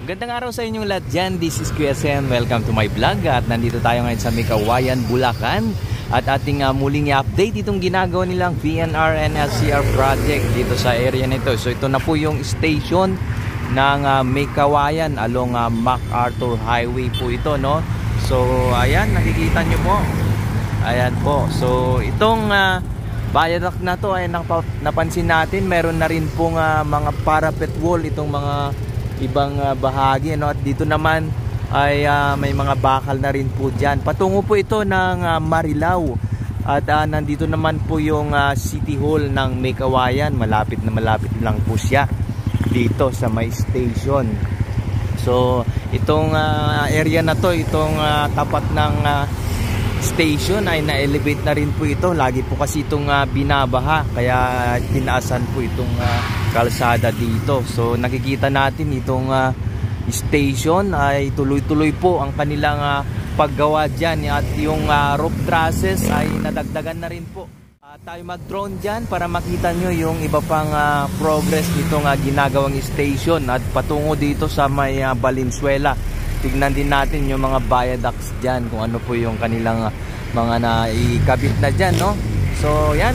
Magandang araw sa inyong lahat dyan. This is Kuya Sen. Welcome to my vlog. At nandito tayo ngayon sa May Kawayan, Bulacan. At ating muling i-update itong ginagawa nilang PNR and LCR project dito sa area nito. So ito na po yung station ng May Kawayan along MacArthur Highway po ito, no? So ayan, nakikita nyo po. Ayan po. So itong viaduct na to ay napansin natin, meron na rin pong mga parapet wall itong mga ibang bahagi, no? At dito naman ay may mga bakal na rin po dyan. Patungo po ito ng Marilao. At nandito naman po yung City Hall ng May Kawayan. Malapit na malapit lang po siya dito sa may station. So itong area na to, itong tapat ng station ay na-elevate na rin po ito. Lagi po kasi itong binabaha, kaya tinaasan po itong kalsada dito. So nakikita natin itong station ay tuloy-tuloy po ang kanilang paggawa dyan. At yung roof trusses ay nadagdagan na rin po. Tayo mag-drone dyan para makita nyo yung iba pang progress nitong ginagawang station. At patungo dito sa may Valenzuela, tignan din natin yung mga viaducts dyan, kung ano po yung kanilang mga naikabit na dyan, no? So yan.